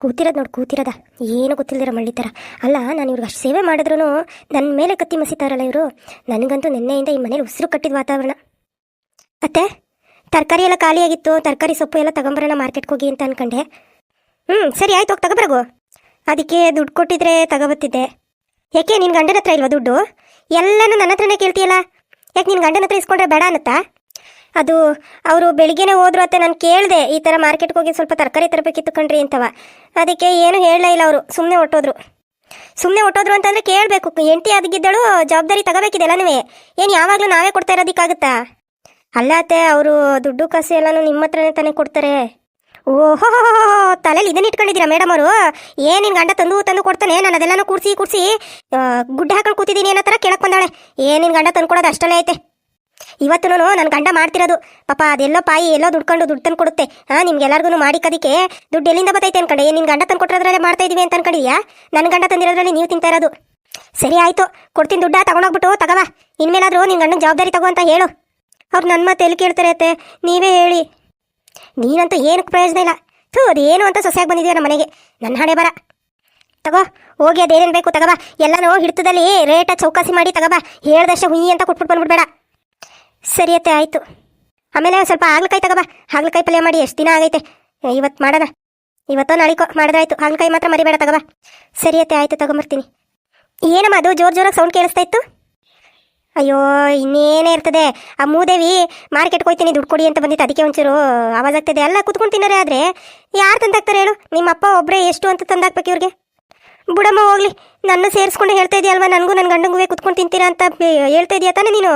ಕೂತಿರೋದು ನೋಡಿ ಕೂತಿರೋದ ಏನು ಗೊತ್ತಿಲ್ಲದಿರ ಮಳ್ಳಿ ಥರ. ಅಲ್ಲ, ನಾನು ಇವ್ರಿಗೆ ಅಷ್ಟು ಸೇವೆ ಮಾಡಿದ್ರು ನನ್ನ ಮೇಲೆ ಕತ್ತಿ ಮಸಿತಾರಲ್ಲ ಇವರು. ನನಗಂತೂ ನಿನ್ನೆಯಿಂದ ಈ ಮನೇಲಿ ಉಸಿರು ಕಟ್ಟಿದ ವಾತಾವರಣ. ಅತ್ತೆ, ತರಕಾರಿ ಎಲ್ಲ ಖಾಲಿಯಾಗಿತ್ತು, ತರಕಾರಿ ಸೊಪ್ಪು ಎಲ್ಲ ತಗೊಂಬರೋಣ ಮಾರ್ಕೆಟ್ಗೆ ಹೋಗಿ ಅಂತ ಅನ್ಕೊಂಡೆ. ಸರಿ ಆಯ್ತು, ಹೋಗಿ ತಗೊಬರಗು. ಅದಕ್ಕೆ ದುಡ್ಡು ಕೊಟ್ಟಿದ್ರೆ ತಗೋಬತ್ತಿದ್ದೆ. ಯಾಕೆ ನಿನ್ನ ಗಂಡನ ಹತ್ರ ಇಲ್ವಾ ದುಡ್ಡು? ಎಲ್ಲನೂ ನನ್ನ ಹತ್ರನೇ ಕೇಳ್ತೀಯಲ್ಲ, ಯಾಕೆ ನಿನ್ನ ಗಂಡನ ಹತ್ರ ಇಸ್ಕೊಂಡ್ರೆ ಬೇಡ ಅನ್ನತ್ತಾ? ಅದು ಅವರು ಬೆಳಿಗ್ಗೆನೇ ಹೋದ್ರು ಅತ್ತೆ. ನಾನು ಕೇಳಿದೆ, ಈ ಥರ ಮಾರ್ಕೆಟ್ಗೆ ಹೋಗಿ ಸ್ವಲ್ಪ ತರಕಾರಿ ತರಬೇಕಿತ್ತು ಕಣ್ರಿ ಅಂತವ. ಅದಕ್ಕೆ ಏನು ಹೇಳಲೇ ಇಲ್ಲ ಅವರು, ಸುಮ್ಮನೆ ಹೊಟ್ಟೋದ್ರು ಅಂತಂದರೆ ಕೇಳಬೇಕು. ಹೆಂಡತಿ ಆಗಿದ್ದಳು, ಜವಾಬ್ದಾರಿ ತಗೋಬೇಕಿದೆಲ್ಲ. ಏನು ಯಾವಾಗಲೂ ನಾವೇ ಕೊಡ್ತಾ ಇರೋದಕ್ಕಾಗುತ್ತಾ? ಅಲ್ಲ ಅತ್ತೆ, ಅವರು ದುಡ್ಡು ಕಾಸು ಎಲ್ಲನೂ ನಿಮ್ಮ ಹತ್ರನೇ ತಾನೇ ಕೊಡ್ತಾರೆ. ಓಹೋ, ತಲೆಯಲ್ಲಿ ಇದನ್ನ ಇಟ್ಕೊಂಡಿದ್ದೀರಾ ಮೇಡಮ್ ಅವರು? ಏನು ನಿನ್ನ ಗಂಡ ತಂದು ಕೊಡ್ತಾನೆ, ನಾನು ಅದೆಲ್ಲನೂ ಕೂರಿಸಿ ಗುಡ್ಡೆ ಹಾಕೊಂಡು ಕೂತಿದ್ದೀನಿ ಅನ್ನೋ ಥರ ಕೇಳಕ್ಕೆ ಬಂದಾಳೆ. ಏನು ನಿನ್ನ ಗಂಡ ತಂದು ಕೊಡೋದು ಅಷ್ಟಲ್ಲೇ ಐತೆ. ಇವತ್ತು ನನ್ನ ಗಂಡ ಮಾಡ್ತಿರೋದು ಪಾಪ, ಅದೆಲ್ಲೋ ಪಾಯಿ ಎಲ್ಲೋ ದುಡ್ಡು ತಂದು ಕೊಡುತ್ತೆ. ನಿಮ್ಗೆಲ್ಲರಿಗೂ ಮಾಡಿಕೋದಕ್ಕೆ ದುಡ್ಡು ಎಲ್ಲಿಂದ ಬತ್ತೈತೆ ಅನ್ಕೊಂಡೆ? ನಿನ್ನ ಗಂಡ ತಂದು ಕೊಟ್ಟಿರೋದ್ರಲ್ಲೇ ಮಾಡ್ತಾ ಇದೀವಿ ಅಂತ ಅನ್ಕೊಂಡಿದ್ಯಾ? ನನ್ನ ಗಂಡ ತಂದಿರೋದ್ರಲ್ಲಿ ನೀವು ತಿಂತಾ ಇರೋದು. ಸರಿ ಆಯಿತು, ಕೊಡ್ತೀನಿ ದುಡ್ಡ, ತಗೊಂಡೋಗ್ಬಿಟ್ಟು ತಗೋವಾ. ಇನ್ಮೇಲಾದರೂ ನಿನ್ನ ಗಂಡನ ಜವಾಬ್ದಾರಿ ತಗೋ ಅಂತ ಹೇಳು. ಅವ್ರು ನನ್ನ ಮತ್ತೆ ಎಲ್ಲಿ ಕೇಳ್ತಾರೆ ಅತ್ತೆ, ನೀವೇ ಹೇಳಿ. ನೀನಂತೂ ಏನಕ್ಕೆ ಪ್ರಯೋಜನ ಇಲ್ಲ. ಅದೇನು ಅಂತ ಸೊಸೆಯಾಗಿ ಬಂದಿದ್ದೀರ ನಮ್ಮ ಮನೆಗೆ, ನನ್ನ ಹಣೆ ಬರ. ತಗೋ ಹೋಗಿ, ಅದೇನೇನು ಬೇಕು ತಗೋಬಾ. ಎಲ್ಲನೂ ಹಿಡಿತದಲ್ಲಿ ರೇಟ ಚೌಕಾಸಿ ಮಾಡಿ ತಗೋಬಾ. ಹೇಳ್ದಷ್ಟೇ ಹುಯಿ ಅಂತ ಕೊಟ್ಬಿಟ್ಟು ಬಂದ್ಬಿಡ್ಬೇಡ. ಸರಿ ಅತ್ತೆ, ಆಯಿತು. ಆಮೇಲೆ ಸ್ವಲ್ಪ ಹಾಗಲಕಾಯಿ ತಗೋಬಾ. ಹಾಗಲಕಾಯಿ ಪಲ್ಯ ಮಾಡಿ ಎಷ್ಟು ದಿನ ಆಗೈತೆ, ಇವತ್ತು ಮಾಡೋಣ. ಇವತ್ತೋ ನಾಳಿಕೋ ಮಾಡಿದ್ರಾಯ್ತು. ಹಾಗಲಕಾಯಿ ಮಾತ್ರ ಮರಿಬೇಡ ತಗೋಬಾ. ಸರಿ ಅತ್ತೆ, ಆಯಿತು, ತಗೊಂಬರ್ತೀನಿ. ಏನಮ್ಮ ಅದು ಜೋರಾಗಿ ಸೌಂಡ್ ಕೇಳಿಸ್ತಾ ಇತ್ತು? ಅಯ್ಯೋ, ಇನ್ನೇನೇ ಇರ್ತದೆ. ಆ ಮೂದೇವಿ ಮಾರ್ಕೆಟ್ಗೆ ಹೋಗ್ತೀನಿ ದುಡ್ಡು ಕೊಡಿ ಅಂತ ಬಂದಿತ್ತು, ಅದಕ್ಕೆ ಒಂಚೂರು ಆವಾಜ್ ಆಗ್ತದೆ. ಎಲ್ಲ ಕುತ್ಕೊಂಡು ತಿನ್ನೋರೆ ಆದರೆ ಯಾರು ತಂದಾಕ್ತಾರೆ ಹೇಳು? ನಿಮ್ಮಪ್ಪ ಒಬ್ಬರೇ ಎಷ್ಟು ಅಂತ ತಂದಾಕ್ಬೇಕು ಇವ್ರಿಗೆ? ಬುಡಮ್ಮ ಹೋಗ್ಲಿ, ನನ್ನ ಸೇರಿಸ್ಕೊಂಡು ಹೇಳ್ತಾ ಇದೆಯಲ್ವಾ, ನನಗೂ ನನ್ನ ಗಂಡಂಗೂ ಕುತ್ಕೊಂಡು ತಿಂತೀರಾ ಅಂತ ಹೇಳ್ತಾ ಇದೆಯಾ ತಾನೇ ನೀನು?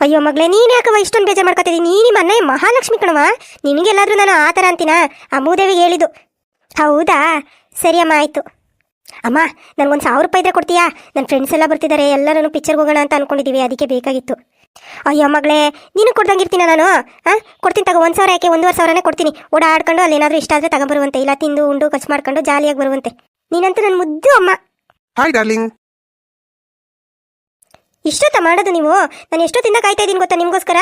ಅಯ್ಯೋ ಮಗಳೇ, ನೀನು ಯಾಕವ ಇಷ್ಟೊಂದು ಬೇಜಾರು ಮಾಡ್ಕೊತಿದ್ದೀನಿ? ನೀನು ಮನೆ ಮಹಾಲಕ್ಷ್ಮಿ ಕಣವ, ನಿನಗೆಲ್ಲಾದ್ರೂ ನಾನು ಆ ಥರ ಅಂತೀನಾ? ಆ ಮೂದೇವಿಗೆ ಹೇಳಿದ್ದು. ಹೌದಾ, ಸರಿ ಅಮ್ಮ, ಆಯಿತು. ಅಮ್ಮ, ನನಗೊಂದು 1000 ರೂಪಾಯಿ ಇದ್ರೆ ಕೊಡ್ತೀಯಾ? ನನ್ನ ಫ್ರೆಂಡ್ಸ್ ಎಲ್ಲ ಬರ್ತಿದ್ದಾರೆ, ಎಲ್ಲರೂ ಪಿಕ್ಚರ್ಗೆ ಹೋಗೋಣ ಅಂತ ಅಂದ್ಕೊಂಡಿದ್ದೀವಿ, ಅದಕ್ಕೆ ಬೇಕಾಗಿತ್ತು. ಅಯ್ಯೋ ಮಗಳೇ, ನೀನು ಕೊಡ್ದಂಗಿರ್ತೀನ ನಾನು? ಕೊಡ್ತೀನಿ ತಗೋ. 1000 ಯಾಕೆ, 1,500ನೇ ಕೊಡ್ತೀನಿ. ಓಡಾಡ್ಕೊಂಡು ಅಲ್ಲಿ ಏನಾದರೂ ಇಷ್ಟ ಆದರೆ ತಗೊಂಬರುವಂತೆ, ಇಲ್ಲ ತಿಂದು ಉಂಡು ಖರ್ಚು ಮಾಡ್ಕೊಂಡು ಜಾಲಿಯಾಗಿ ಬರುವಂತೆ. ನೀನಂತೂ ನನ್ನ ಮುದ್ದು ಅಮ್ಮ. Hi darling. ಇಷ್ಟೊತ್ತ ಮಾಡೋದು ನೀವು? ನಾನು ಎಷ್ಟೊತ್ತಿಂದ ಕಾಯ್ತಾ ಇದ್ದೀನಿ ಗೊತ್ತಾ ನಿಮಗೋಸ್ಕರ?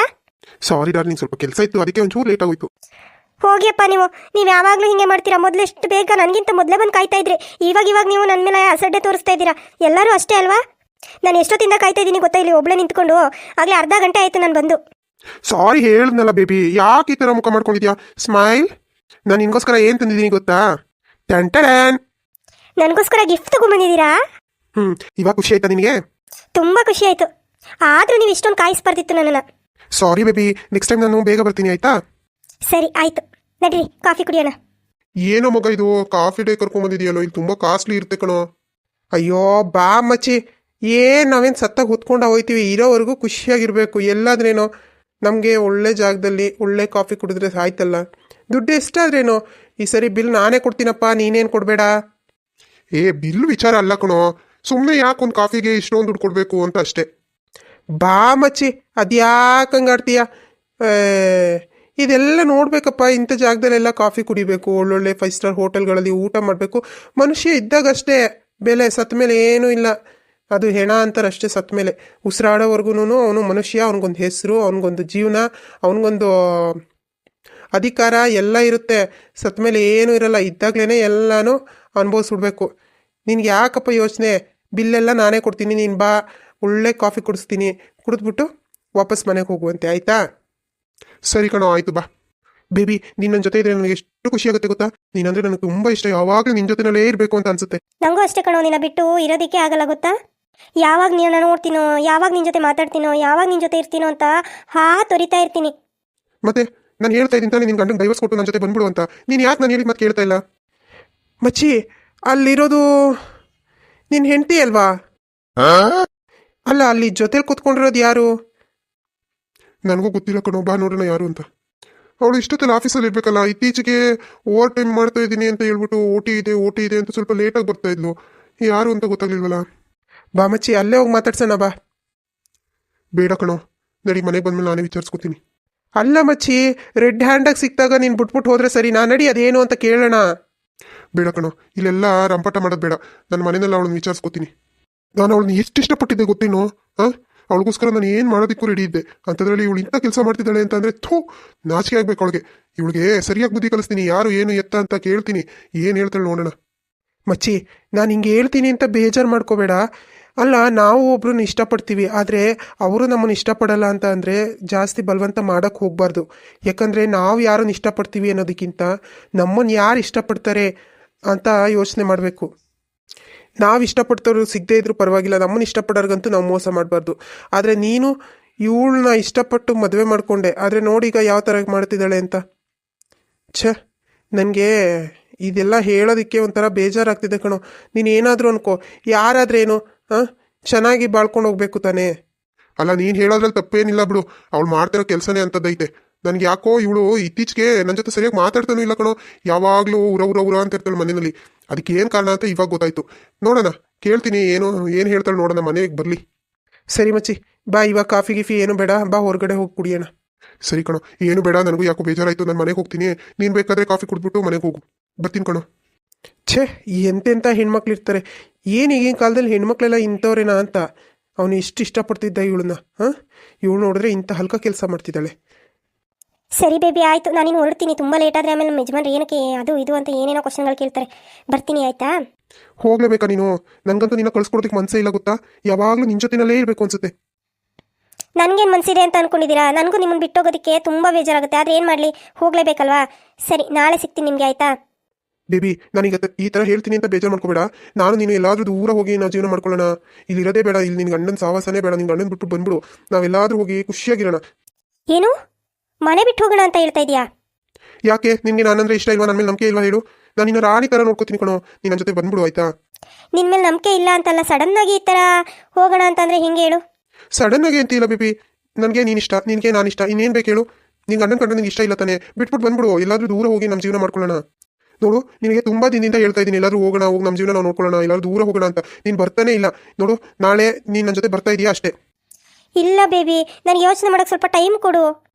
ಸಾರಿ ಡಾರ್ಲಿಂಗ್, ಸ್ವಲ್ಪ ಕೆಲಸ ಇತ್ತು, ಅದಕ್ಕೆ ಒಂಚೂರು ಲೇಟ್ ಆಗೋಯ್ತು. ಹೋಗಿಯಪ್ಪ, ನೀವು ಯಾವಾಗಲೂ ಹಿಂಗೆ ಮಾಡ್ತೀರಾ. ಮೊದಲು ಎಷ್ಟು ಬೇಗ ನನಗಿಂತ ಮೊದಲೇ ಬಂದು ಕಾಯ್ತಾ ಇದ್ರಿ. ಇವಾಗ ನೀವು ನನ್ನ ಮೇಲೆ ಅಸಡ್ಡೆ ತೋರಿಸ್ತಾ ಇದ್ದೀರಾ. ಎಲ್ಲರೂ ಅಷ್ಟೇ ಅಲ್ವಾ? ನಾನು ಎಷ್ಟೊತ್ತಿಂದ ಕಾಯ್ತಾ ಇದ್ದೀನಿ ಗೊತ್ತಾ, ಇಲ್ಲಿ ಒಬ್ಬಳೇ ನಿಂತ್ಕೊಂಡು. ಆಗಲೇ ಅರ್ಧ ಗಂಟೆ ಆಯಿತು ನಾನು ಬಂದು. ಸಾರಿ ಹೇಳಿದ್ನಲ್ಲ ಬೇಬಿ, ಯಾಕೆ ಈ ಥರ ಮುಖ ಮಾಡ್ಕೊಂಡಿದ್ಯಾ? ಸ್ಮೈಲ್. ನಾನು ನಿನ್ಗೋಸ್ಕರ ಏನು ತಂದಿದ್ದೀನಿ ಗೊತ್ತಾ? ಟೆಂಟನ್. ನನಗೋಸ್ಕರ ಗಿಫ್ಟ್ ತಗೊಂಡ್ಬಂದಿದ್ದೀರಾ? ಇವಾಗ ಖುಷಿ ಆಯ್ತಾ ನಿನಗೆ? ತುಂಬ ಖುಷಿ ಆಯಿತು. ಆದರೂ ನೀವು ಇಷ್ಟೊಂದು ಕಾಯಿಸ್ಬಾರ್ದಿತ್ತು ನನ್ನನ್ನು. ಸಾರಿ ಬೇಬಿ, ನೆಕ್ಸ್ಟ್ ಟೈಮ್ ನಾನು ಬೇಗ ಬರ್ತೀನಿ, ಆಯ್ತಾ? ಸರಿ ಆಯಿತು, ನಡೀರಿ ಕಾಫಿ ಕುಡಿಯೋಣ. ಏನೋ ಮಗ ಇದು, ಕಾಫಿ ಡೇ ಕರ್ಕೊಂಬಂದಿದೆಯಲ್ಲೋ, ಇಲ್ಲಿ ತುಂಬ ಕಾಸ್ಟ್ಲಿ ಇರುತ್ತೆ ಕಣೋ. ಅಯ್ಯೋ ಬಾ ಮಚ್ಚಿ, ನಾವೇನು ಸತ್ತಾಗ ಹೊತ್ಕೊಂಡು ಹೋಗ್ತೀವಿ, ಇರೋವರೆಗೂ ಖುಷಿಯಾಗಿರ್ಬೇಕು. ಎಲ್ಲಾದ್ರೇನೋ ನಮಗೆ ಒಳ್ಳೆ ಜಾಗದಲ್ಲಿ ಒಳ್ಳೆ ಕಾಫಿ ಕುಡಿದ್ರೆ ಆಯ್ತಲ್ಲ. ದುಡ್ಡು ಎಷ್ಟಾದ್ರೇನೋ ಈ ಸರಿ ಬಿಲ್ ನಾನೇ ಕೊಡ್ತೀನಪ್ಪ, ನೀನೇನು ಕೊಡಬೇಡ. ಬಿಲ್ ವಿಚಾರ ಅಲ್ಲ ಕಣೋ, ಸುಮ್ಮನೆ ಯಾಕೆ ಒಂದು ಕಾಫಿಗೆ ಇಷ್ಟೊಂದು ದುಡ್ಡು ಕೊಡಬೇಕು ಅಂತ ಅಷ್ಟೇ. ಬಾ ಮಚ್ಚಿ, ಅದ್ಯಾಕಂಗಾಡ್ತೀಯ? ಇದೆಲ್ಲ ನೋಡ್ಬೇಕಪ್ಪ, ಇಂಥ ಜಾಗದಲ್ಲೆಲ್ಲ ಕಾಫಿ ಕುಡಿಬೇಕು, ಒಳ್ಳೊಳ್ಳೆ 5 ಸ್ಟಾರ್ ಹೋಟೆಲ್ಗಳಲ್ಲಿ ಊಟ ಮಾಡಬೇಕು. ಮನುಷ್ಯ ಇದ್ದಾಗಷ್ಟೇ ಬೆಲೆ, ಸತ್ತ ಮೇಲೆ ಏನೂ ಇಲ್ಲ. ಅದು ಹೆಣ ಅಂತಾರಷ್ಟೇ. ಸತ್ತ ಮೇಲೆ ಉಸಿರಾಡೋವರೆಗೂ ಅವನು ಮನುಷ್ಯ, ಅವನಿಗೊಂದು ಹೆಸರು, ಅವನಿಗೊಂದು ಜೀವನ, ಅವನಿಗೊಂದು ಅಧಿಕಾರ ಎಲ್ಲ ಇರುತ್ತೆ. ಸತ್ತ ಮೇಲೆ ಏನೂ ಇರಲ್ಲ. ಇದ್ದಾಗಲೇ ಎಲ್ಲನೂ ಅನುಭವಿಸ್ಬಿಡ್ಬೇಕು. ನಿನ್ಗೆ ಯಾಕಪ್ಪ ಯೋಚನೆ? ಬಿಲ್ಲೆಲ್ಲ ನಾನೇ ಕೊಡ್ತೀನಿ, ನೀನು ಬಾ, ಒಳ್ಳೆ ಕಾಫಿ ಕುಡಿಸ್ತೀನಿ, ಕುಡಿದ್ಬಿಟ್ಟು ವಾಪಸ್ ಮನೆಗೆ ಹೋಗುವಂತೆ, ಆಯಿತಾ? ಸರಿ ಕಣೋ, ಆಯಿತು ಬಾ. ಬೇಬಿ, ನೀನು ನನ್ನ ಜೊತೆ ಇದ್ರೆ ನನಗೆ ಎಷ್ಟು ಖುಷಿ ಆಗುತ್ತೆ ಗೊತ್ತಾ? ನೀನಂದ್ರೆ ನನಗೆ ತುಂಬ ಇಷ್ಟ. ಯಾವಾಗಲೂ ನಿನ್ನ ಜೊತೆನಲ್ಲೇ ಇರಬೇಕು ಅಂತ ಅನ್ಸುತ್ತೆ. ನನಗೂ ಅಷ್ಟೇ ಕಣೋ, ನಿನ್ನ ಬಿಟ್ಟು ಇರೋದಕ್ಕೆ ಆಗಲ್ಲ ಗೊತ್ತಾ? ಯಾವಾಗ ನೀನು ನೋಡ್ತೀನೋ, ಯಾವಾಗ ನಿನ್ನ ಜೊತೆ ಮಾತಾಡ್ತೀನೋ, ಯಾವಾಗ ನಿನ್ನ ಜೊತೆ ಇರ್ತೀನೋ ಅಂತ ತೊರಿತಾ ಇರ್ತೀನಿ. ಮತ್ತೆ ನಾನು ಹೇಳ್ತಾ ಇದ್ದೀನಿ ತಾನೇ, ನಿನ್ನ ಗಂಡಂಗೆ ಡೈವರ್ಸ್ ಕೊಟ್ಟು ನನ್ನ ಜೊತೆ ಬಂದ್ಬಿಡು ಅಂತ. ನೀನು ಯಾಕೆ ನಾನು ಹೇಳಿದ ಮತ್ತೆ ಕೇಳ್ತಾ ಇಲ್ಲ? ಮಚ್ಚಿ, ಅಲ್ಲಿರೋದು ನಿನ್ನ ಹೆಂಡತಿ ಅಲ್ವಾ? ಅಲ್ಲ, ಅಲ್ಲಿ ಜೊತೆಲಿ ಕೂತ್ಕೊಂಡಿರೋದು ಯಾರು? ನನಗೂ ಗೊತ್ತಿಲ್ಲ ಕಣೋ, ಬಾ ನೋಡೋಣ ಯಾರು ಅಂತ. ಅವಳು ಇಷ್ಟೊತ್ತಲ್ಲಿ ಆಫೀಸಲ್ಲಿ ಇರಬೇಕಲ್ಲ. ಇತ್ತೀಚೆಗೆ ಓವರ್ ಟೈಮ್ ಮಾಡ್ತಾ ಇದ್ದೀನಿ ಅಂತ ಹೇಳ್ಬಿಟ್ಟು ಓ ಟಿ ಇದೆ ಅಂತ ಸ್ವಲ್ಪ ಲೇಟಾಗಿ ಬರ್ತಾ ಇದ್ಲು. ಯಾರು ಅಂತ ಗೊತ್ತಾಗ್ಲಿಲ್ವಲ್ಲ. ಬಾ ಮಚ್ಚಿ, ಅಲ್ಲೇ ಹೋಗಿ ಮಾತಾಡ್ಸೋಣ ಬಾ. ಬೇಡ ಕಣೋ, ನಡಿ, ಮನೆಗೆ ಬಂದ್ಮೇಲೆ ನಾನೇ ವಿಚಾರಿಸ್ಕೊತೀನಿ. ಅಲ್ಲ ಮಚ್ಚಿ, ರೆಡ್ ಹ್ಯಾಂಡಾಗಿ ಸಿಕ್ತಾಗ ನೀನು ಬಿಟ್ಬಿಟ್ಟು ಹೋದ್ರೆ ಸರಿ, ನಾನು ನಡಿ ಅದೇನು ಅಂತ ಕೇಳೋಣ. ಬೇಡ ಕಣೋ, ಇಲ್ಲೆಲ್ಲ ರಂಪಾಟ ಮಾಡೋದು ಬೇಡ. ನನ್ನ ಮನೆಯಲ್ಲಿ ಅವಳನ್ನ ವಿಚಾರಿಸ್ಕೊತೀನಿ. ನಾನು ಅವಳನ್ನ ಎಷ್ಟು ಇಷ್ಟಪಟ್ಟಿದ್ದೆ ಗೊತ್ತೇನೋ. ಅವಳಿಗೋಸ್ಕರ ನಾನು ಏನು ಮಾಡೋದಕ್ಕೂ ರೆಡಿ ಇದ್ದೆ. ಅಂಥದ್ರಲ್ಲಿ ಇವಳು ಇಂಥ ಕೆಲಸ ಮಾಡ್ತಿದ್ದಾಳೆ ಅಂತಂದರೆ ನಾಚಿಕೆ ಆಗ್ಬೇಕು ಅವಳಿಗೆ. ಇವಳಿಗೆ ಸರಿಯಾಗಿ ಬುದ್ಧಿ ಕಲಿಸ್ತೀನಿ, ಯಾರು ಏನು ಎತ್ತ ಅಂತ ಕೇಳ್ತೀನಿ, ಏನು ಹೇಳ್ತಾಳೆ ನೋಡೋಣ. ಮಚ್ಚಿ, ನಾನು ಹಿಂಗೆ ಹೇಳ್ತೀನಿ ಅಂತ ಬೇಜಾರು ಮಾಡ್ಕೋಬೇಡ. ಅಲ್ಲ, ನಾವು ಒಬ್ರನ್ನ ಇಷ್ಟಪಡ್ತೀವಿ, ಆದರೆ ಅವರು ನಮ್ಮನ್ನು ಇಷ್ಟಪಡಲ್ಲ ಅಂತ ಅಂದರೆ ಜಾಸ್ತಿ ಬಲವಂತ ಮಾಡೋಕ್ಕೆ ಹೋಗಬಾರ್ದು. ಯಾಕಂದರೆ ನಾವು ಯಾರನ್ನು ಇಷ್ಟಪಡ್ತೀವಿ ಅನ್ನೋದಕ್ಕಿಂತ ನಮ್ಮನ್ನು ಯಾರು ಇಷ್ಟಪಡ್ತಾರೆ ಅಂತ ಯೋಚನೆ ಮಾಡಬೇಕು. ನಾವು ಇಷ್ಟಪಡ್ತವ್ರು ಸಿಗದೇ ಇದ್ರೂ ಪರವಾಗಿಲ್ಲ, ನಮ್ಮನ್ನು ಇಷ್ಟಪಡೋರ್ಗಂತೂ ನಾವು ಮೋಸ ಮಾಡಬಾರ್ದು. ಆದರೆ ನೀನು ಇವಳನ್ನ ಇಷ್ಟಪಟ್ಟು ಮದುವೆ ಮಾಡಿಕೊಂಡೆ, ಆದರೆ ನೋಡಿ ಈಗ ಯಾವ ಥರ ಮಾಡ್ತಿದ್ದಾಳೆ ಅಂತ. ನನಗೆ ಇದೆಲ್ಲ ಹೇಳೋದಕ್ಕೆ ಒಂಥರ ಬೇಜಾರಾಗ್ತಿದೆ ಕಣೋ. ನೀನು ಏನಾದರೂ ಅನ್ಕೋ, ಯಾರಾದ್ರೇನು ಚೆನ್ನಾಗಿ ಬಾಳ್ಕೊಂಡು ಹೋಗ್ಬೇಕು ತಾನೇ. ಅಲ್ಲ, ನೀನು ಹೇಳೋದ್ರಲ್ಲಿ ತಪ್ಪೇನಿಲ್ಲ ಬಿಡು, ಅವಳು ಮಾಡ್ತಿರೋ ಕೆಲಸನೇ ಅಂಥದ್ದೈತೆ. ನನಗೆ ಯಾಕೋ ಇವಳು ಇತ್ತೀಚೆಗೆ ನನ್ನ ಜೊತೆ ಸರಿಯಾಗಿ ಮಾತಾಡ್ತಾನೂ ಇಲ್ಲ ಕಣೋ. ಯಾವಾಗಲೂ ಉರ ಅಂತ ಇರ್ತಾಳೆ ಮನೆಯಲ್ಲಿ. ಅದಕ್ಕೆ ಏನು ಕಾರಣ ಅಂತ ಇವಾಗ ಗೊತ್ತಾಯ್ತು. ನೋಡೋಣ, ಕೇಳ್ತೀನಿ, ಏನು ಹೇಳ್ತಾಳೆ ನೋಡೋಣ, ಮನೆಗೆ ಬರಲಿ. ಸರಿ ಮಚ್ಚಿ, ಬಾ, ಇವಾಗ ಕಾಫಿ ಗಿಫಿ ಏನು ಬೇಡ, ಬಾ ಹೊರಗಡೆ ಹೋಗಿ ಕುಡಿಯೋಣ. ಸರಿ ಕಣೋ, ಏನು ಬೇಡ, ನನಗೂ ಯಾಕೋ ಬೇಜಾರಾಯಿತು, ನಾನು ಮನೆಗೆ ಹೋಗ್ತೀನಿ. ನೀನು ಬೇಕಾದರೆ ಕಾಫಿ ಕುಡಿದ್ಬಿಟ್ಟು ಮನೆಗೆ ಹೋಗು, ಬರ್ತೀನಿ ಕಣೋ. ಎಂತೆಂಥ ಹೆಣ್ಮಕ್ಳಿರ್ತಾರೆ. ಏನು ಈಗಿನ ಕಾಲದಲ್ಲಿ ಹೆಣ್ಮಕ್ಳೆಲ್ಲ ಇಂಥವ್ರೇನಾ ಅಂತ. ಅವನು ಇಷ್ಟು ಇಷ್ಟಪಡ್ತಿದ್ದ ಇವಳನ್ನ, ಇವಳು ನೋಡಿದ್ರೆ ಇಂಥ ಹಲ್ಕ ಕೆಲಸ ಮಾಡ್ತಿದ್ದಾಳೆ. ಸರಿ ಬೇಬಿ, ಆಯಿತು, ನಾನಿನ್ನು ಹೊರಡ್ತೀನಿ. ತುಂಬ ಲೇಟ್ ಆದರೆ ಆಮೇಲೆ ನಮ್ಮ ಯಜಮಾನ್ರು ಏನಕ್ಕೆ ಅದು ಇದು ಅಂತ ಏನೇನೋ ಕ್ವಶನ್ಗಳು ಕೇಳ್ತಾರೆ. ಬರ್ತೀನಿ, ಆಯಿತಾ? ಹೋಗ್ಲೇಬೇಕಾ ನೀನು? ನನಗಂತೂ ನಿನ್ನ ಕಳ್ಸ್ಕೊಡೋದಕ್ಕೆ ಮನಸ್ಸೇ ಇಲ್ಲ ಗೊತ್ತಾ. ಯಾವಾಗಲೂ ನಿನ್ನ ಜೊತೆನಲ್ಲೇ ಇರಬೇಕು ಅನ್ಸುತ್ತೆ. ನನಗೇನು ಮನಸ್ಸಿದೆ ಅಂತ ಅನ್ಕೊಂಡಿದ್ದೀರಾ? ನನಗೂ ನಿಮ್ಮನ್ನು ಬಿಟ್ಟೋಗೋದಕ್ಕೆ ತುಂಬ ಬೇಜಾರಾಗುತ್ತೆ, ಆದರೆ ಏನು ಮಾಡಲಿ, ಹೋಗಲೇಬೇಕಲ್ವಾ. ಸರಿ, ನಾಳೆ ಸಿಗ್ತೀನಿ ನಿಮಗೆ, ಆಯಿತಾ? ಬೇಬಿ, ನಾನೀಗ ಈ ಥರ ಹೇಳ್ತೀನಿ ಅಂತ ಬೇಜಾರು ಮಾಡ್ಕೋಬೇಡ. ನಾನು ನೀನು ಎಲ್ಲಾದ್ರೂ ದೂರ ಹೋಗಿ ನಾವು ಜೀವನ ಮಾಡ್ಕೊಳ್ಳೋಣ. ಇಲ್ಲಿ ಇರೋದೇ ಬೇಡ, ಇಲ್ಲಿ ನಿನ್ನ ಗಂಡನ ಸಾವಾಸನೇ ಬೇಡ. ನಿನ್ನ ಗಂಡನ ಬಿಟ್ಟು ಬಂದ್ಬಿಡು, ನಾವೆಲ್ಲಾದ್ರೂ ಹೋಗಿ ಖುಷಿಯಾಗಿರೋಣ. ಏನು, ಮನೆ ಬಿಟ್ಟು ಹೋಗೋಣ ಅಂತ ಹೇಳ್ತಾ ಇದೆಯಾ? ಯಾಕೆ, ನಿನಗೆ ನಾನಂದ್ರೆ ಇಷ್ಟ ಇಲ್ವಾ? ನನ್ನ ಮೇಲೆ ನಂಬಿಕೆ ಇಲ್ವಾ ಹೇಳು? ನಾನು ನಿನ್ನ ರಾಣಿ ಥರ ನೋಡ್ಕೋತೀನಿ ಕಣೋ. ನೀನು ನನ್ನ ಜೊತೆ ಬಂದ್ಬಿಡು, ಆಯ್ತಾ? ನಿನ್ನ ಮೇಲೆ ನಂಬಿಕೆ ಇಲ್ಲ ಅಂತಲ್ಲ, ಸಡನ್ನಾಗಿ ಈ ಥರ ಹೋಗೋಣ ಅಂತಂದರೆ ಹೆಂಗೆ ಹೇಳು? ಸಡನ್ನಾಗಿ ಅಂತಿಲ್ಲ ಬೇಬಿ, ನನಗೆ ನೀನಿಷ್ಟ, ನಿನಗೆ ನಾನಿಷ್ಟ, ಇನ್ನೇನು ಬೇಕು ಹೇಳು? ನಿನ್ನ ಗಂಡನ ಕಂಡು ನಿನಗೆ ಇಷ್ಟ ಇಲ್ಲ ತಾನೆ? ಬಿಟ್ಬಿಟ್ಟು ಬಂದ್ಬಿಡು, ಎಲ್ಲಾದ್ರೂ ದೂರ ಹೋಗಿ ನಮ್ಮ ಜೀವನ ಮಾಡ್ಕೊಳ್ಳೋಣ. ನೋಡು, ನಿನಗೆ ತುಂಬ ದಿನದಿಂದ ಹೇಳ್ತಾ ಇದ್ದೀನಿ, ಎಲ್ಲರೂ ಹೋಗೋಣ, ಹೋಗಿ ನಮ್ಮ ಜೀವನ ನಾವು ನೋಡ್ಕೊಳ್ಳೋಣ, ಎಲ್ಲರೂ ದೂರ ಹೋಗೋಣ ಅಂತ. ನೀನು ಬರ್ತಾನೆ ಇಲ್ಲ. ನೋಡು, ನಾಳೆ ನೀನು ನನ್ನ ಜೊತೆ ಬರ್ತಾ ಇದೀಯಾ ಅಷ್ಟೇ. ಇಲ್ಲ ಬೇಬಿ, ನನಗೆ ಯೋಚನೆ ಮಾಡೋಕ್ಕೆ ಸ್ವಲ್ಪ ಟೈಮ್ ಕೊಡು.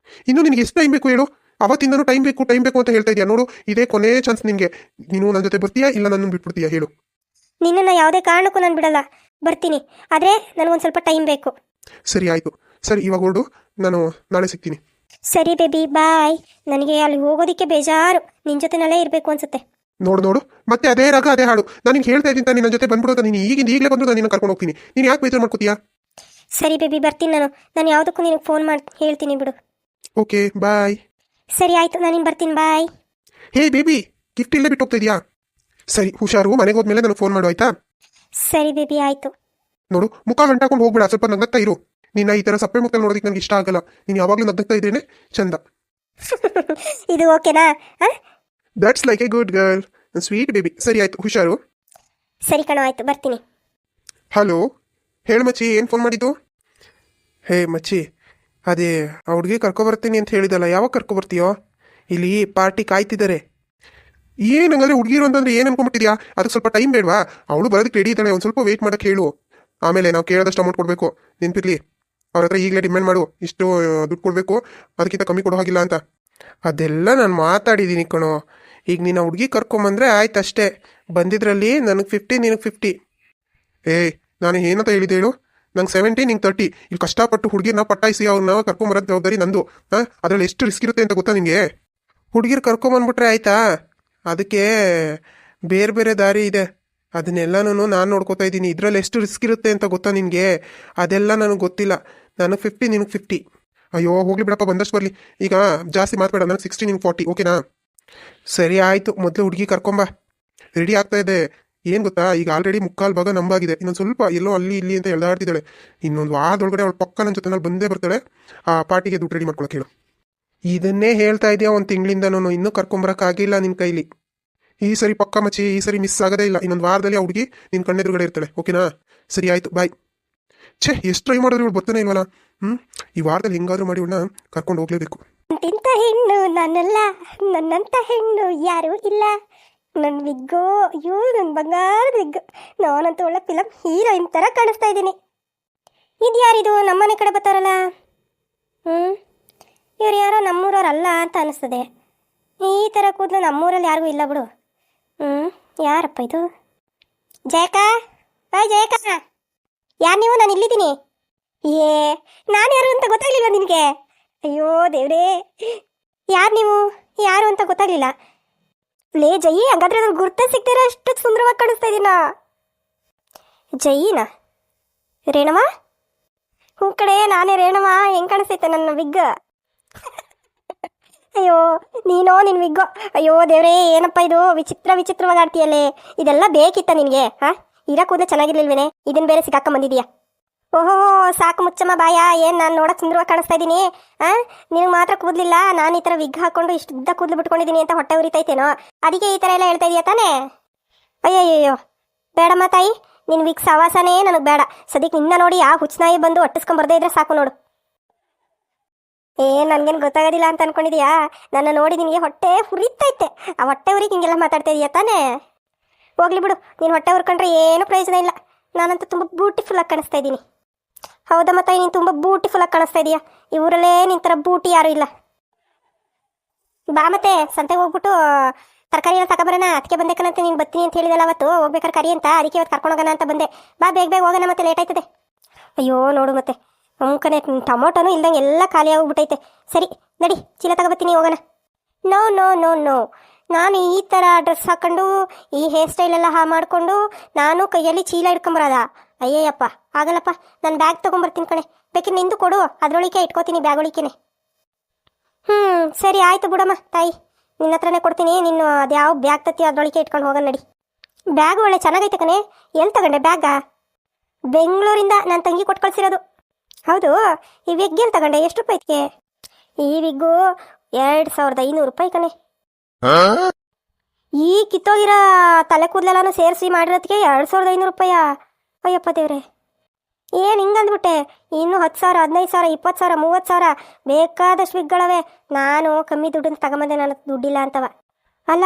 ಇನ್ನು ನಿನಗೆ ಎಷ್ಟು ಟೈಮ್ ಬೇಕು ಹೇಳು? ಅವತ್ತಿಂದನೂ ಟೈಮ್ ಬೇಕು ಅಂತ ಹೇಳ್ತಾ ಇದೆಯಾ? ನೋಡು, ಇದೇ ಕೊನೆ ಚಾನ್ಸ್ ನಿನಗೆ. ನೀನು ನನ್ನ ಜೊತೆ ಬರ್ತೀಯಾ ಇಲ್ಲ ನನ್ನನ್ನು ಬಿಟ್ಬಿಡ್ತೀಯಾ ಹೇಳು? ನಿನ್ನನ್ನು ಯಾವುದೇ ಕಾರಣಕ್ಕೂ ನಾನು ಬಿಡಲ್ಲ, ಬರ್ತೀನಿ. ಆದರೆ ನನಗೊಂದು ಸ್ವಲ್ಪ ಟೈಮ್ ಬೇಕು. ಸರಿ, ಆಯಿತು. ಸರಿ, ಇವಾಗ ಹೊರಡು, ನಾನು ನಾಳೆ ಸಿಗ್ತೀನಿ. ಸರಿ ಬೇಬಿ, ಬಾಯ್. ನನಗೆ ಅಲ್ಲಿ ಹೋಗೋದಕ್ಕೆ ಬೇಜಾರು, ನಿನ್ನ ಜೊತೆನಲ್ಲೇ ಇರಬೇಕು ಅನ್ಸುತ್ತೆ. ನೋಡು, ಮತ್ತೆ ಅದೇ ರಾಗ ಅದೇ ಹಾಡು. ನಾನು ನಿಂಗೆ ಹೇಳ್ತಾ ಇದ್ದೀನಿ, ನಿನ್ನ ಜೊತೆ ಬಂದ್ಬಿಡೋದು. ನೀನು ಈಗಲೇ ಬಂದು ನಾನು ನಿನ್ನ ಕರ್ಕೊಂಡು ಹೋಗ್ತೀನಿ. ನೀನು ಯಾಕೆ ಬೇಜಾರು ಮಾಡ್ಕೋತೀಯಾ? ಸರಿ ಬೇಬಿ, ಬರ್ತೀನಿ. ನಾನು ಯಾವುದಕ್ಕೂ ನಿನಗೆ ಫೋನ್ ಮಾಡಿ ಹೇಳ್ತೀನಿ ಬಿಡು. ಓಕೆ, ಬಾಯ್. ಸರಿ, ಆಯಿತು, ನಾನಿನ್ನು ಬರ್ತೀನಿ, ಬಾಯ್. ಹೇ ಬೇಬಿ, ಗಿಫ್ಟ್ ಇಲ್ಲೇ ಬಿಟ್ಟು ಹೋಗ್ತಾ ಇದೆಯಾ? ಸರಿ, ಹುಷಾರು. ಮನೆಗೆ ಹೋದ್ಮೇಲೆ ನನಗೆ ಫೋನ್ ಮಾಡು, ಆಯ್ತಾ? ಸರಿ ಬೇಬಿ, ಆಯಿತು. ನೋಡು, ಮುಖ ಗಂಟಾಕೊಂಡು ಹೋಗ್ಬೇಡ, ಸ್ವಲ್ಪ ನಗ್ನಗ್ತಾ ಇರು. ನಿನ್ನ ಈ ಥರ ಸಪ್ಪೆ ಮುಖದಲ್ಲಿ ನೋಡೋದಕ್ಕೆ ನನಗೆ ಇಷ್ಟ ಆಗಲ್ಲ. ನೀನು ಯಾವಾಗಲೂ ನಗ್ನಗ್ತಾ ಇದ್ರೇನೆ ಚಂದ. ಇದು ಓಕೆನಾ? That's like A good girl, sweet baby. ಸರಿ, ಆಯಿತು, ಹುಷಾರು. ಸರಿ ಕಣೋ, ಆಯಿತು, ಬರ್ತೀನಿ. ಹಲೋ, ಹೇಳು ಮಚ್ಚಿ, ಏನು ಫೋನ್ ಮಾಡಿದ್ದು? ಹೇ ಮಚ್ಚಿ, ಅದೇ ಆ ಹುಡುಗಿ ಕರ್ಕೊಬರ್ತೀನಿ ಅಂತ ಹೇಳಿದಲ್ಲ, ಯಾವಾಗ ಕರ್ಕೊಬರ್ತೀಯೋ? ಇಲ್ಲಿ ಪಾರ್ಟಿ ಕಾಯ್ತಿದ್ದಾರೆ. ಏನಂದ್ರೆ ಹುಡುಗಿರು ಅಂತಂದ್ರೆ ಏನು ಅನ್ಕೊಂಬಿಟ್ಟಿದ್ಯಾ? ಅದಕ್ಕೆ ಸ್ವಲ್ಪ ಟೈಮ್ ಬೇಡವಾ? ಅವಳು ಬರೋದಕ್ಕೆ ರೆಡಿ ಇದ್ದಾಳೆ, ಒಂದು ಸ್ವಲ್ಪ ವೆಯ್ಟ್ ಮಾಡೋಕ್ಕೆ ಹೇಳು. ಆಮೇಲೆ ನಾವು ಕೇಳೋದಷ್ಟು ಅಮೌಂಟ್ ಕೊಡಬೇಕು, ನೆನ್ಪಿರ್ಲಿ. ಅವ್ರ ಹತ್ರ ಈಗಲೇ ಡಿಮ್ಯಾಂಡ್ ಮಾಡು, ಇಷ್ಟು ದುಡ್ಡು ಕೊಡಬೇಕು, ಅದಕ್ಕಿಂತ ಕಮ್ಮಿ ಕೊಡೋ ಹಾಗಿಲ್ಲ ಅಂತ. ಅದೆಲ್ಲ ನಾನು ಮಾತಾಡಿದ್ದೀನಿ ಕಣೋ. ಈಗ ನೀನು ಹುಡುಗಿ ಕರ್ಕೊಂಬಂದ್ರೆ ಆಯ್ತು ಅಷ್ಟೇ. ಬಂದಿದ್ರಲ್ಲಿ ನನಗೆ 50, ನಿನಗೆ 50. ಏಯ್, ನಾನು ಏನಂತ ಹೇಳಿದೆ ಹೇಳು? ನಂಗೆ 70, ನಿಂಗೆ 30. ಇಲ್ಲಿ ಕಷ್ಟಪಟ್ಟು ಹುಡುಗಿರ್ನ ಪಟ್ಟಾಯಿಸಿ ಅವ್ರನ್ನ ಕರ್ಕೊಂಬರೋದು ಜವಾಬ್ದಾರಿ ನಂದು. ಅದರಲ್ಲಿ ಎಷ್ಟು ರಿಸ್ಕ್ ಇರುತ್ತೆ ಅಂತ ಗೊತ್ತಾ ನಿನಗೆ? ಹುಡುಗಿರು ಕರ್ಕೊಂಬಂದ್ಬಿಟ್ರೆ ಆಯ್ತಾ? ಅದಕ್ಕೆ ಬೇರೆ ಬೇರೆ ದಾರಿ ಇದೆ, ಅದನ್ನೆಲ್ಲನೂ ನಾನು ನೋಡ್ಕೋತಾ ಇದ್ದೀನಿ. ಇದರಲ್ಲಿ ಎಷ್ಟು ರಿಸ್ಕ್ ಇರುತ್ತೆ ಅಂತ ಗೊತ್ತಾ ನಿನಗೆ? ಅದೆಲ್ಲ ನನಗೆ ಗೊತ್ತಿಲ್ಲ. ನನಗೆ 50, ನಿನಗೆ 50. ಅಯ್ಯೋ ಹೋಗ್ಲಿ ಬಿಡಪ್ಪ, ಬಂದಷ್ಟು ಬರಲಿ. ಈಗ ಜಾಸ್ತಿ ಮಾತಾಡ, ನನಗೆ 60, ನಿನಗೆ 40. ಓಕೆನಾ? ಸರಿ, ಆಯಿತು. ಮೊದಲು ಹುಡುಗಿ ಕರ್ಕೊಂಬ. ರೆಡಿ ಆಗ್ತಾ ಇದೆ. ಏನು ಗೊತ್ತಾ, ಈಗ ಆಲ್ರೆಡಿ ಮುಕ್ಕಾಲು ಭಾಗ ನಂಬಾಗಿದೆ. ಇನ್ನೊಂದು ಸ್ವಲ್ಪ ಎಲ್ಲೋ ಅಲ್ಲಿ ಇಲ್ಲಿ ಅಂತ ಎಳ್ದಾಡ್ತಿದ್ದಾಳೆ. ಇನ್ನೊಂದು ವಾರದೊಳಗಡೆ ಅವಳು ಪಕ್ಕ ನನ್ನ ಜೊತೆನಲ್ಲಿ ಬಂದೇ ಬರ್ತಾಳೆ. ಆ ಪಾರ್ಟಿಗೆ ದುಡ್ಡು ರೆಡಿ ಮಾಡ್ಕೊಳಕ್ಕೆ ಹೇಳು. ಇದನ್ನೇ ಹೇಳ್ತಾ ಇದೆಯಾ ಒಂದು ತಿಂಗಳಿಂದನೂ, ಇನ್ನೂ ಕರ್ಕೊಂಬರೋಕ್ಕಾಗಿಲ್ಲ ನಿನ್ನ ಕೈಲಿ. ಈ ಸರಿ ಪಕ್ಕ ಮಚ್ಚಿ, ಈ ಸರಿ ಮಿಸ್ ಆಗೋದೇ ಇಲ್ಲ. ಇನ್ನೊಂದು ವಾರದಲ್ಲಿ ಆ ಹುಡುಗಿ ನಿನ್ನ ಕಣ್ಣೆದುರುಗಡೆ ಇರ್ತಾಳೆ. ಓಕೆನಾ? ಸರಿ, ಆಯಿತು, ಬಾಯ್. ಎಷ್ಟು ಟ್ರೈ ಮಾಡಿದ್ರು ಇವಳು ಬರ್ತಾನೆ ಇಲ್ವಲ್ಲ. ಈ ವಾರದಲ್ಲಿ ಹೆಂಗಾದ್ರೂ ಮಾಡಿ ಇವಳನ್ನ ಕರ್ಕೊಂಡು ಹೋಗ್ಲೇಬೇಕು. ಇಂಥ ಹೆಣ್ಣು ನಾನಲ್ಲ, ನನ್ನಂಥ ಹೆಣ್ಣು ಯಾರೂ ಇಲ್ಲ. ನನ್ನ ವಿಗ್ಗೋ, ಅಯ್ಯೋ ನನ್ನ ಬಂಗಾರದ ವಿಗ್ಗು. ನಾನಂತೂ ಒಳ್ಳೆ ಫಿಲಮ್ ಹೀರೋಯಿನ್ ಥರ ಕಾಣಿಸ್ತಾ ಇದ್ದೀನಿ. ಇದು ಯಾರಿದು? ನಮ್ಮನೆ ಕಡೆ ಬರ್ತಾರಲ್ಲ. ಇವ್ರು ಯಾರೋ ನಮ್ಮೂರವ್ರಲ್ಲ ಅಂತ ಅನಿಸ್ತದೆ. ಈ ಥರ ಕೂದಲು ನಮ್ಮೂರಲ್ಲಿ ಯಾರಿಗೂ ಇಲ್ಲ ಬಿಡು. ಯಾರಪ್ಪ ಇದು? ಜಯಕ, ಹಾಯ್ ಜಯಕ, ಯಾರು ನೀವು? ನಾನು ಇಲ್ಲಿದ್ದೀನಿ. ಏ ನಾನು ಯಾರು ಅಂತ ಗೊತ್ತಾಗ್ಲಿಲ್ವಾ ನಿನಗೆ? ಅಯ್ಯೋ ದೇವ್ರೇ, ಯಾರು ನೀವು? ಯಾರು ಅಂತ ಗೊತ್ತಾಗ್ಲಿಲ್ಲ. ಲೇ ಜೈ, ಹಂಗಾದ್ರೆ ನನಗೆ ಗುರ್ತ ಸಿಗ್ತೀರ, ಅಷ್ಟು ಸುಂದರವಾಗಿ ಕಾಣಿಸ್ತಾ ಇದೀನಾ? ಜೈನ ರೇಣವ? ಹ್ಞೂ ಕಡೆ, ನಾನೇ ರೇಣವ. ಹೆಂಗ್ ಕಾಣಿಸ್ತೈತೆ ನನ್ನ ವಿಗ್? ಅಯ್ಯೋ ನೀನೋ ನಿನ್ ವಿಗ್ಗೋ. ಅಯ್ಯೋ ದೇವ್ರೇ, ಏನಪ್ಪ ಇದು ವಿಚಿತ್ರವಾಗಿ ಆಡ್ತೀಯಲ್ಲೇ. ಇದೆಲ್ಲ ಬೇಕಿತ್ತ ನಿನಗೆ? ಹಾ, ಇರಾ ಕೂದಲು ಚೆನ್ನಾಗಿರ್ಲಿಲ್ವೇನೆ, ಇದನ್ ಬೇರೆ ಸಿಕ್ಕಾಕೊಂಡ್ ಬಂದಿದೀಯಾ? ಓಹೋ, ಸಾಕು ಮುಚ್ಚಮ್ಮ ಬಾಯ. ಏನ್ ನಾನು ನೋಡಕ್ ಸುಂದರವಾಗಿ ಕಾಣಿಸ್ತಾ ಇದ್ದೀನಿ? ನಿನಗೆ ಮಾತ್ರ ಕೂದಲಿಲ್ಲ, ನಾನು ಈ ಥರ ವಿಗ್ ಹಾಕೊಂಡು ಇಷ್ಟು ಉದ್ದ ಕೂದಲು ಬಿಟ್ಕೊಂಡಿದ್ದೀನಿ ಅಂತ ಹೊಟ್ಟೆ ಉರಿತೈತೇನೋ, ಅದಕ್ಕೆ ಈ ಥರ ಎಲ್ಲ ಹೇಳ್ತಾ ಇದೀಯಾ ತಾನೇ? ಅಯ್ಯಯ್ಯೋ ಬೇಡಮ್ಮ ತಾಯಿ, ನಿನ್ ವಿಗ್ ಸವಾಸನೇ ನನಗೆ ಬೇಡ. ಸದ್ಯಕ್ಕೆ ನಿನ್ನ ನೋಡಿ ಆ ಹುಚ್ಚನಾಯಿ ಬಂದು ಒಟ್ಟಿಸ್ಕೊಂಡ್ ಇದ್ರೆ ಸಾಕು ನೋಡು. ನನ್ಗೇನು ಗೊತ್ತಾಗೋದಿಲ್ಲ ಅಂತ ಅನ್ಕೊಂಡಿದ್ಯಾ? ನನ್ನ ನೋಡಿ ನಿನಗೆ ಹೊಟ್ಟೆ ಹುರಿತೈತೆ. ಆ ಹೊಟ್ಟೆ ಉರಿಗೆ ಹಿಂಗೆಲ್ಲ ಮಾತಾಡ್ತಾ ಇದೀಯಾ ತಾನೇ? ಹೋಗ್ಲಿ ಬಿಡು, ನೀನು ಹೊಟ್ಟೆ ಹುರ್ಕೊಂಡ್ರೆ ಏನು ಪ್ರಯೋಜನ ಇಲ್ಲ. ನಾನಂತೂ ತುಂಬ ಬ್ಯೂಟಿಫುಲ್ ಆಗಿ ಕಾಣಿಸ್ತಾ ಇದ್ದೀನಿ. ಹೌದಮ್ಮ ತಾಯಿ, ನೀನು ತುಂಬ ಬ್ಯೂಟಿಫುಲ್ ಆಗಿ ಕಾಣಿಸ್ತಾ ಇದೀಯಾ. ಈ ಊರಲ್ಲೇ ನಿನ್ ಥರ ಬೂಟಿ ಯಾರು ಇಲ್ಲ. ಬಾ ಮತ್ತೆ ಸಂತೆಗೆ ಹೋಗ್ಬಿಟ್ಟು ತರಕಾರಿ ಎಲ್ಲ ತಗೊಬರೋಣ. ಅದಕ್ಕೆ ಬಂದೇಕನಂತೆ ನೀನು ಬರ್ತೀನಿ ಅಂತ ಹೇಳಿದಲ್ಲ ಅವತ್ತು, ಹೋಗ್ಬೇಕಾರೆ ಕರಿ ಅಂತ, ಅದಕ್ಕೆ ಇವತ್ತು ಕರ್ಕೊಂಡು ಹೋಗೋಣ ಅಂತ ಬಂದೆ. ಬಾ ಬೇಗ ಹೋಗೋಣ, ಮತ್ತೆ ಲೇಟ್ ಆಯ್ತದೆ. ಅಯ್ಯೋ ನೋಡು ಮತ್ತೆ ಕನೆ, ಟೊಮೊಟೊನು ಇಲ್ದಂಗೆ ಎಲ್ಲ ಖಾಲಿ ಆಗೋಗ್ಬಿಟ್ಟೈತೆ. ಸರಿ ನಡಿ, ಚೀಲ ತಗೋಬತ್ತೀನಿ, ಹೋಗೋಣ. ನೋ ನೋ ನೋ ನೋ, ನಾನು ಈ ಥರ ಡ್ರೆಸ್ ಹಾಕೊಂಡು ಈ ಹೇರ್ ಸ್ಟೈಲ್ ಎಲ್ಲ ಮಾಡಿಕೊಂಡು ನಾನು ಕೈಯಲ್ಲಿ ಚೀಲ ಹಿಡ್ಕೊಂಬರೋದ? ಅಯ್ಯಯ್ಯಪ್ಪ, ಆಗಲ್ಲಪ್ಪ. ನಾನು ಬ್ಯಾಗ್ ತೊಗೊಂಬರ್ತೀನಿ ಕಣೆ, ಬೇಕಿದ್ರೆ ನಿಂದು ಕೊಡು, ಅದರೊಳಗೆ ಇಟ್ಕೋತೀನಿ, ಬ್ಯಾಗ್ ಒಳಿಕೆನೆ. ಸರಿ ಆಯಿತು ಬಿಡಮ್ಮ ತಾಯಿ, ನಿನ್ನ ಹತ್ರನೇ ಕೊಡ್ತೀನಿ. ನೀನು ಅದ್ಯಾವ ಬ್ಯಾಗ್ ತತ್ತಿ ಅದರೊಳಗೆ ಇಟ್ಕೊಂಡು ಹೋಗೋಣ ನಡಿ. ಬ್ಯಾಗ್ ಒಳ್ಳೆ ಚೆನ್ನಾಗೈತೆ ಕಣೆ. ಎಲ್ಲಿ ತಗೊಂಡೆ ಬ್ಯಾಗ? ಬೆಂಗಳೂರಿಂದ ನನ್ನ ತಂಗಿ ಕೊಟ್ಟು ಕಳಿಸಿರೋದು. ಹೌದು, ಈ ವಿಗ್ ಎಲ್ಲಿ ತಗೊಂಡೆ? ಎಷ್ಟು ರೂಪಾಯಿಗೆ? ಈ ವಿಗ್ಗು 2500 ರೂಪಾಯಿ ಕಣೆ. ಈ ಕಿತ್ತೋಗಿರೋ ತಲೆ ಕೂದಲೆಲ್ಲಾನು ಸೇರಿಸಿ ಮಾಡಿರೋದಕ್ಕೆ 2500 ರೂಪಾಯ? ಅಯ್ಯಪ್ಪ ದೇವ್ರೆ, ಏನು ಹಿಂಗಂದ್ಬಿಟ್ಟೆ? ಇನ್ನು 10,000, 15,000, 20,000, 30,000 ಬೇಕಾದಷ್ಟು ವಿಗ್ಗಳವೆ. ನಾನು ಕಮ್ಮಿ ದುಡ್ಡನ್ನು ತಗೊಂಬಂದೆ, ನನ್ನ ದುಡ್ಡಿಲ್ಲ ಅಂತವ. ಅಲ್ಲ,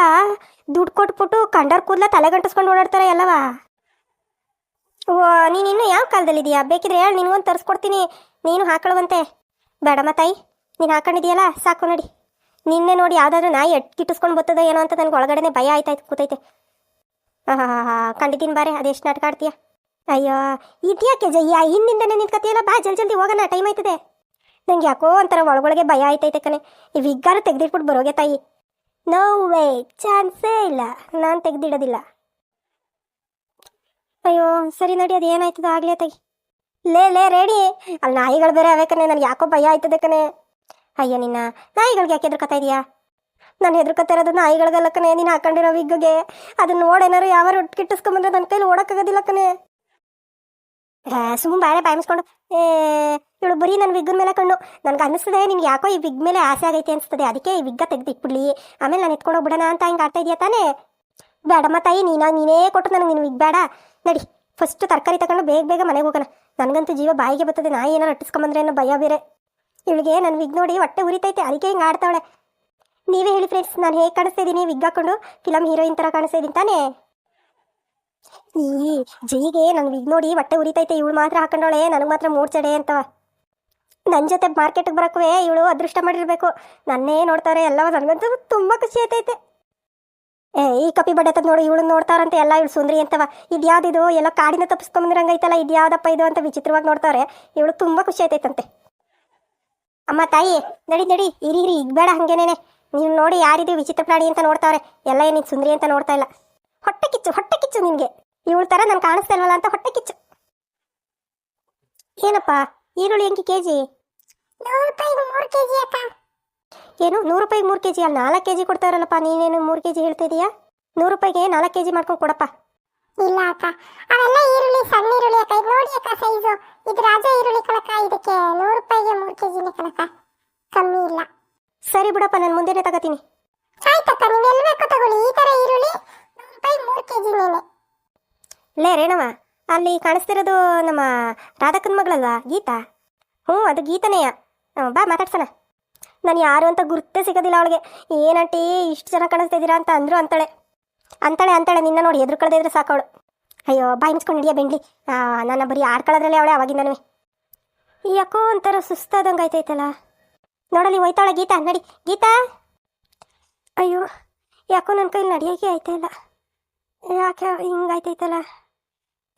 ದುಡ್ಡು ಕೊಟ್ಬಿಟ್ಟು ಕಂಡರ್ ಕೂದಲ ತಲೆ ಗಂಟಿಸ್ಕೊಂಡು ಓಡಾಡ್ತಾರೆ ಎಲ್ಲವ. ಓ, ನೀನು ಇನ್ನೂ ಯಾವ ಕಾಲದಲ್ಲಿದೆಯಾ? ಬೇಕಿದ್ರೆ ಹೇಳಿ, ನಿನಗೊಂದು ತರಿಸ್ಕೊಡ್ತೀನಿ, ನೀನು ಹಾಕೊಳ್ಳುವಂತೆ. ಬೇಡಮ್ಮ ತಾಯಿ, ನೀನು ಹಾಕೊಂಡಿದೆಯಲ್ಲ ಸಾಕು ನಡಿ. ನಿನ್ನೆ ನೋಡಿ ಯಾವುದಾದ್ರೂ ನಾಯಿ ಕಿಟ್ಟಿಸ್ಕೊಂಡು ಬರ್ತದೋ ಏನೋ ಅಂತ ನನಗೆ ಒಳಗಡೆನೆ ಭಯ ಆಯ್ತಾಯ್ತು ಕೂತೈತೆ. ಕಂಡಿದ್ದೀನಿ ಬಾರೆ, ಅದೆಷ್ಟು ನಾಟಕ ಆಡ್ತೀಯ? ಅಯ್ಯೋ ಇದ್ಯಾಕೆ ಜಯ್ಯ, ಹಿಂದಿಂದನೇ ನಿಂತ್ಕತ್ತೀಯಲ್ಲ, ಬಾ ಜಲ್ದಿ ಹೋಗೋಣ, ಟೈಮ್ ಆಯ್ತದೆ. ನಂಗೆ ಯಾಕೋ ಒಂಥರ ಒಳಗೊಳಗೆ ಭಯ ಆಯ್ತೈತೆ ಕಣೆ. ಈ ವಿಗ್ಗಾರು ತೆಗ್ದಿಟ್ಬಿಟ್ಟು ಬರೋಗೆ ತಾಯಿ. ನೋ ವೇ, ಚಾನ್ಸೇ ಇಲ್ಲ, ನಾನು ತೆಗ್ದಿಡೋದಿಲ್ಲ. ಅಯ್ಯೋ ಸರಿ ನಡಿ, ಅದು ಏನಾಯ್ತದ ಆಗ್ಲೇ ತಾಯಿ. ಲೇ ರೇಡಿ, ಅಲ್ಲಿ ನಾಯಿಗಳು ಬೇರೆ ಅವೇ ಕಣೆ, ನನಗೆ ಯಾಕೋ ಭಯ ಆಯ್ತದೆ ಕಣೆ. ಅಯ್ಯೋ ನಿನ್ನ ನಾಯಿಗಳಿಗೆ ಯಾಕೆ ಹೆದರ್ಕತ್ತಾ ಇದೆಯಾ? ನಾನು ಹೆದರ್ಕತ್ತಾ ಇರೋದು ನಾಯಿಗಳಿಗೆಲ್ಲ ಕಣೆ, ನೀನು ಹಾಕೊಂಡಿರೋ ವಿಗ್ಗೆ. ಅದನ್ನ ನೋಡೇನಾರು ಯಾವ ಕಿಟ್ಟಿಸ್ಕೊಂಬಂದ್ರೆ ನನ್ನ ಕೈಲಿ ಓಡಕ್ಕಾಗೋದಿಲ್ಲ ಕಣೆ. ಸುಮ್ಮನೆ ಬಾಳೆ ಬಾಯಿಸ್ಕೊಂಡು ಇವಳು ಬರೀ ನನ್ನ ವಿಗ್ಗನ ಮೇಲೆ ಕಣ್ಣು. ನನಗೆ ಅನ್ನಿಸ್ತದೆ ನಿನ್ಗೆ ಯಾಕೋ ಈ ವಿಗ್ ಮೇಲೆ ಆಸೆ ಆಗೈತೆ ಅನಿಸ್ತದೆ, ಅದಕ್ಕೆ ಈ ವಿಗ್ಗ ತೆಗ್ದಿಟ್ಬಿಡ್ಲಿ, ಆಮೇಲೆ ನಾನು ಎತ್ಕೊಂಡು ಹೋಗ್ಬಿಡೋಣ ಅಂತ ಹಿಂಗೆ ಆಡ್ತಾ ಇದೆಯಾ ತಾನೇ? ಬೇಡಮ್ಮ ತಾಯಿ, ನೀನೇ ಕೊಟ್ಟು ನನಗೆ ನಿನ್ನ ವಿಗ್ ಬೇಡ. ನಡಿ ಫಸ್ಟ್ ತರಕಾರಿ ತಗೊಂಡು ಬೇಗ ಮನೆಗೆ ಹೋಗೋಣ. ನನಗಂತೂ ಜೀವ ಬಾಯಿಗೆ ಬರ್ತದೆ, ನಾಯಿ ಏನಾರು ಅಟ್ಟಿಸ್ಕೊಂಬಂದ್ರೆ ಅನ್ನೋ ಭಯ ಬೇರೆ. ಇವಳಿಗೆ ನನ್ನ ವಿಗ್ ನೋಡಿ ಹೊಟ್ಟೆ ಉರಿತೈತೆ, ಅದಕ್ಕೆ ಹಿಂಗೆ ಆಡ್ತಾವಳೆ. ನೀವೇ ಹೇಳಿ ಫ್ರೆಂಡ್ಸ್, ನಾನು ಹೇಗೆ ಕಾಣಿಸ್ತಾ ಇದ್ದೀನಿ ವಿಗ್ ಹಾಕೊಂಡು? ಫಿಲಮ್ ಹೀರೋಯಿನ್ ಥರ ಕಾಣಿಸ್ತಾ ಇದ್ದೀನಿ ತಾನೇ? ಈ ಜೈಗೆ ನನ್ನ ವಿಗ್ ನೋಡಿ ಹೊಟ್ಟೆ ಉರಿತೈತೆ. ಇವಳು ಮಾತ್ರ ಹಾಕೊಂಡವಳೆ, ನನಗೆ ಮಾತ್ರ ಮೂಡ್ಚಡೆ ಅಂತವ. ನನ್ನ ಜೊತೆ ಮಾರ್ಕೆಟ್ಗೆ ಬರೋಕ್ಕೂ ಇವಳು ಅದೃಷ್ಟ ಮಾಡಿರ್ಬೇಕು. ನನ್ನೇ ನೋಡ್ತಾರೆ ಎಲ್ಲವ. ನನಗಂತೂ ತುಂಬ ಖುಷಿ ಆಯ್ತೈತೆ. ಈ ಕಪಿ ಬಡ್ಡೆ ತದ್ ನೋಡಿ, ಇವಳು ನೋಡ್ತಾರಂತೆ ಎಲ್ಲ, ಇವಳು ಸುಂದ್ರಿ ಅಂತವ. ಇದ್ಯಾವ್ದಿದು ಎಲ್ಲ ಕಾಡಿನ ತಪ್ಪಿಸ್ಕೊಂಬಂದ್ರಂಗೈತಲ್ಲ, ಇದ್ಯಾವ್ದಪ್ಪ ಇದು ಅಂತ ವಿಚಿತ್ರವಾಗಿ ನೋಡ್ತಾರೆ. ಇವಳು ತುಂಬ ಖುಷಿ ಆಯ್ತೈತಂತೆ. ಅಮ್ಮ ತಾಯಿ ನಡಿ ಇರಿ ಈಗ ಬೇಡ, ಹಂಗೇನೇನೆ ನೀವು ನೋಡಿ ಯಾರಿದು ವಿಚಿತ್ರ ಪ್ರಾಣಿ ಅಂತ ನೋಡ್ತಾವ್ರೆ ಎಲ್ಲ, ನೀನು ಸುಂದ್ರಿ ಅಂತ ನೋಡ್ತಾ ಇಲ್ಲ. ಹೊಟ್ಟೆ ಕಿಚ್ಚು ನಿನಗೆ. ಇವಳ ಥರ ನಾನು ಕಾಣಿಸ್ತಾ ಇಲ್ವಲ್ಲ ಅಂತ ಹೊಟ್ಟೆ ಕಿಚ್ಚು. ಏನಪ್ಪ ಈರುಳ್ಳಿ ಹೆಂಗೆ ಕೆಜಿ? 100 ರೂಪಾಯಿಗೆ 3 kg ಅಕ್ಕ. ಏನು 100 ರೂಪಾಯಿಗೆ 3 kg? ಅಲ್ಲಿ 4 kg ಕೊಡ್ತಾರಲ್ಲಪ್ಪ, ನೀನೇನು 3 kg ಹೇಳ್ತಾ ಇದೀಯಾ? 100 ರೂಪಾಯಿಗೆ 4 kg ಮಾಡ್ಕೊಂಡು ಕೊಡಪ್ಪ. ಇಲ್ಲ ಅಕ್ಕ, ಅವೆಲ್ಲ ಈರುಳ್ಳಿ ಸಣ್ಣ ಈರುಳ್ಳಿ ಅಕ್ಕ. ಇದು ನೋಡಿ ಅಕ್ಕ ಸೈಜು, ಇದು ರಾಜ ಈರುಳ್ಳಿ ಕಣಕ್ಕ. ಇದಕ್ಕೆ 100 ರೂಪಾಯಿಗೆ 3 kg ಕಣಕ್ಕ, ಕಮ್ಮಿ ಇಲ್ಲ. ಸರಿ ಬಿಡಪ್ಪ, ನಾನು ಮುಂದೆನೇ ತಗೋತೀನಿ. ಆಯ್ತಕ್ಕ, ನೀವು ಎಲ್ಲಿ ಬೇಕೋ ತಗೊಳ್ಳಿ. ಈ ಥರ ಈರುಳ್ಳಿ 100 ರೂಪಾಯಿಗೆ 3 kg ನೇನೆ. ಲೇ ರೇಣವ, ಅಲ್ಲಿ ಕಾಣಿಸ್ತಿರೋದು ನಮ್ಮ ರಾಧಕ್ಕನ ಮಗಳಲ್ವಾ, ಗೀತಾ? ಹ್ಞೂ, ಅದು ಗೀತನೆಯ. ಬಾ ಮಾತಾಡ್ಸೋಣ. ನಾನು ಯಾರು ಅಂತ ಗುರ್ತೇ ಸಿಗೋದಿಲ್ಲ ಅವಳಿಗೆ. ಏನಂಟಿ ಇಷ್ಟು ಜನ ಕಾಣಿಸ್ತಾ ಇದ್ದೀರಾ ಅಂತ ಅಂತಾಳೆ. ನಿನ್ನ ನೋಡಿ ಎದುರು ಇದ್ರೆ ಸಾಕವಳು. ಅಯ್ಯೋ ಬಾಯಿ ಮುಚ್ಕೊಂಡು ಹಿಡಿಯ ಬೆಂಡ್ಲಿ. ನನ್ನ ಬರೀ ಆಡ್ಕೊಳ್ಳೋದ್ರಲ್ಲೇ ಅವಳೆ ಅವಾಗಿಂದನೂ. ಯಾಕೋ ಒಂಥರ ಸುಸ್ತಾದಂಗೆ ಆಯ್ತೈತಲ್ಲ. ನೋಡಲಿ ಹೋಯ್ತಾಳೆ ಗೀತಾ. ನಡಿ ಗೀತಾ. ಅಯ್ಯೋ ಯಾಕೋ ನನ್ನ ಕೈಲಿ ನಡಿಯೋಕೆ ಆಯ್ತಾ ಇಲ್ಲ. ಯಾಕೆ ಹಿಂಗಾಯ್ತೈತಲ್ಲ,